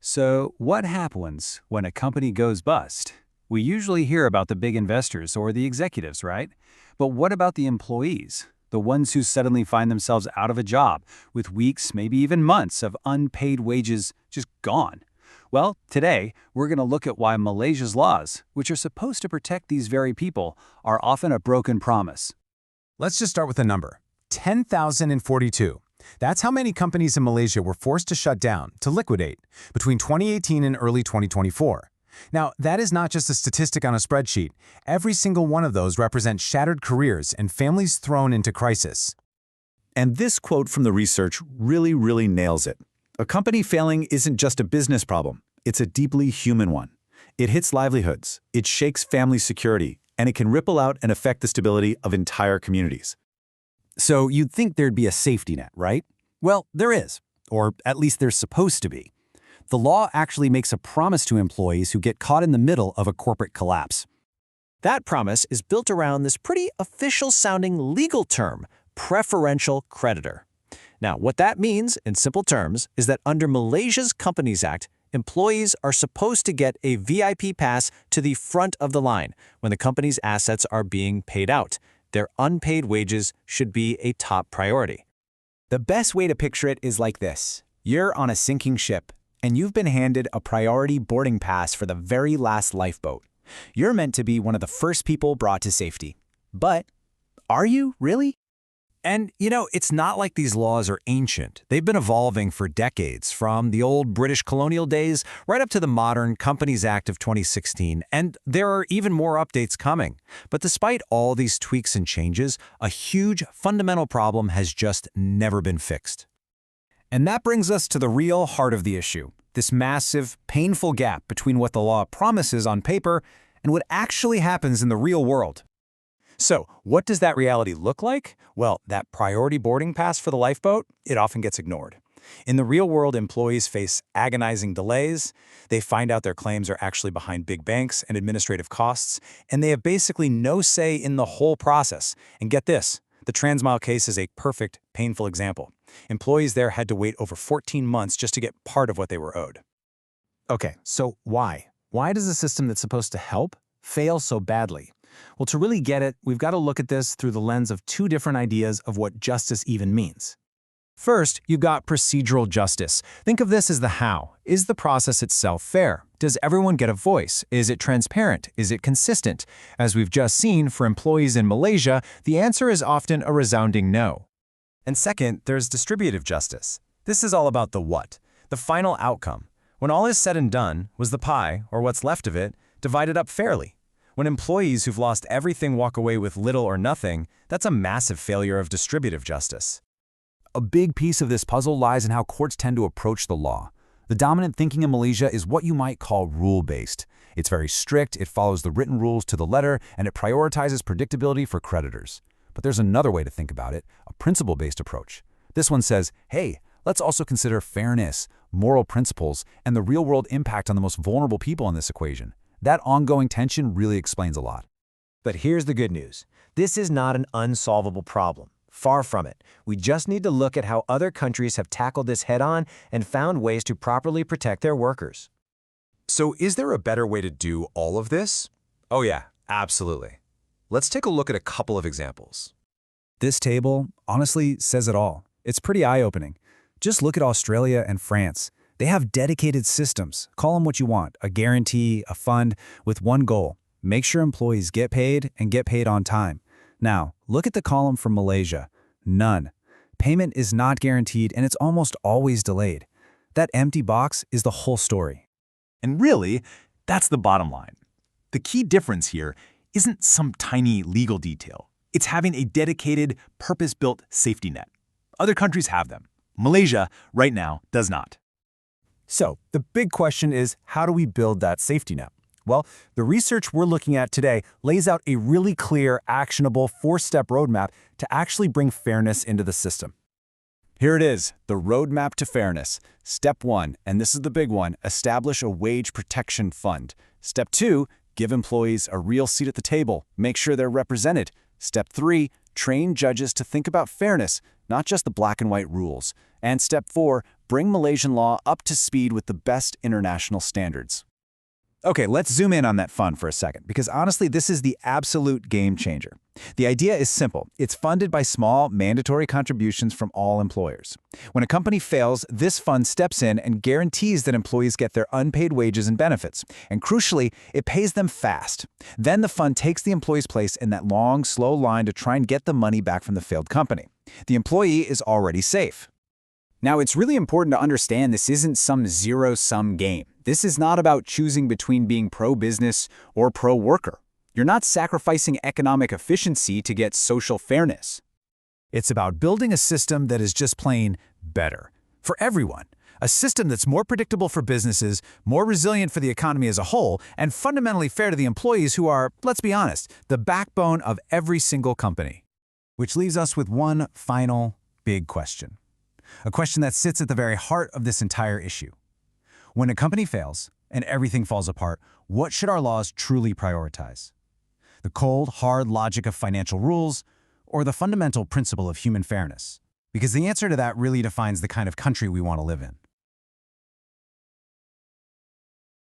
So, what happens when a company goes bust? We usually hear about the big investors or the executives, right? But what about the employees? The ones who suddenly find themselves out of a job, with weeks, maybe even months of unpaid wages just gone. Well, today, we're going to look at why Malaysia's laws, which are supposed to protect these very people, are often a broken promise. Let's just start with a number, 10,042. That's how many companies in Malaysia were forced to shut down, to liquidate, between 2018 and early 2024. Now, that is not just a statistic on a spreadsheet. Every single one of those represents shattered careers and families thrown into crisis. And this quote from the research really nails it. A company failing isn't just a business problem. It's a deeply human one. It hits livelihoods, it shakes family security, and it can ripple out and affect the stability of entire communities. So you'd think there'd be a safety net, right? Well, there is, or at least there's supposed to be. The law actually makes a promise to employees who get caught in the middle of a corporate collapse. That promise is built around this pretty official-sounding legal term, preferential creditor. Now, what that means, in simple terms, is that under Malaysia's Companies Act, employees are supposed to get a VIP pass to the front of the line when the company's assets are being paid out. Their unpaid wages should be a top priority. The best way to picture it is like this. You're on a sinking ship, and you've been handed a priority boarding pass for the very last lifeboat. You're meant to be one of the first people brought to safety. But are you really? And, it's not like these laws are ancient. They've been evolving for decades, from the old British colonial days right up to the modern Companies Act of 2016, and there are even more updates coming. But despite all these tweaks and changes, a huge fundamental problem has just never been fixed. And that brings us to the real heart of the issue, this massive, painful gap between what the law promises on paper and what actually happens in the real world. So, what does that reality look like? Well, that priority boarding pass for the lifeboat, it often gets ignored. In the real world, employees face agonizing delays, they find out their claims are actually behind big banks and administrative costs, and they have basically no say in the whole process. And get this, the Transmile case is a perfect, painful example. Employees there had to wait over 14 months just to get part of what they were owed. Okay, so why? Why does a system that's supposed to help fail so badly? Well, to really get it, we've got to look at this through the lens of two different ideas of what justice even means. First, you've got procedural justice. Think of this as the how. Is the process itself fair? Does everyone get a voice? Is it transparent? Is it consistent? As we've just seen for employees in Malaysia, the answer is often a resounding no. And second, there's distributive justice. This is all about the what, the final outcome. When all is said and done, was the pie, or what's left of it, divided up fairly? When employees who've lost everything walk away with little or nothing, that's a massive failure of distributive justice. A big piece of this puzzle lies in how courts tend to approach the law. The dominant thinking in Malaysia is what you might call rule-based. It's very strict, it follows the written rules to the letter, and it prioritizes predictability for creditors. But there's another way to think about it, a principle-based approach. This one says, hey, let's also consider fairness, moral principles, and the real-world impact on the most vulnerable people in this equation. That ongoing tension really explains a lot. But here's the good news. This is not an unsolvable problem. Far from it. We just need to look at how other countries have tackled this head-on and found ways to properly protect their workers. So is there a better way to do all of this? Oh yeah, absolutely. Let's take a look at a couple of examples. This table honestly says it all. It's pretty eye-opening. Just look at Australia and France. They have dedicated systems, call them what you want, a guarantee, a fund, with one goal: make sure employees get paid and get paid on time. Now, look at the column from Malaysia. None. Payment is not guaranteed and it's almost always delayed. That empty box is the whole story. And really, that's the bottom line. The key difference here isn't some tiny legal detail. It's having a dedicated, purpose-built safety net. Other countries have them. Malaysia, right now, does not. So, the big question is, how do we build that safety net? Well, the research we're looking at today lays out a really clear, actionable, four-step roadmap to actually bring fairness into the system. Here it is, the roadmap to fairness. Step 1, and this is the big one, establish a wage protection fund. Step 2, give employees a real seat at the table, make sure they're represented. Step 3, train judges to think about fairness, not just the black and white rules. And step 4, bring Malaysian law up to speed with the best international standards. Okay, let's zoom in on that fund for a second, because honestly, this is the absolute game changer. The idea is simple. It's funded by small, mandatory contributions from all employers. When a company fails, this fund steps in and guarantees that employees get their unpaid wages and benefits. And crucially, it pays them fast. Then the fund takes the employee's place in that long, slow line to try and get the money back from the failed company. The employee is already safe. Now, it's really important to understand this isn't some zero-sum game. This is not about choosing between being pro-business or pro-worker. You're not sacrificing economic efficiency to get social fairness. It's about building a system that is just plain better for everyone. A system that's more predictable for businesses, more resilient for the economy as a whole, and fundamentally fair to the employees who are, let's be honest, the backbone of every single company. Which leaves us with one final big question. A question that sits at the very heart of this entire issue. When a company fails and everything falls apart, what should our laws truly prioritize? The cold, hard logic of financial rules, or the fundamental principle of human fairness? Because the answer to that really defines the kind of country we want to live in.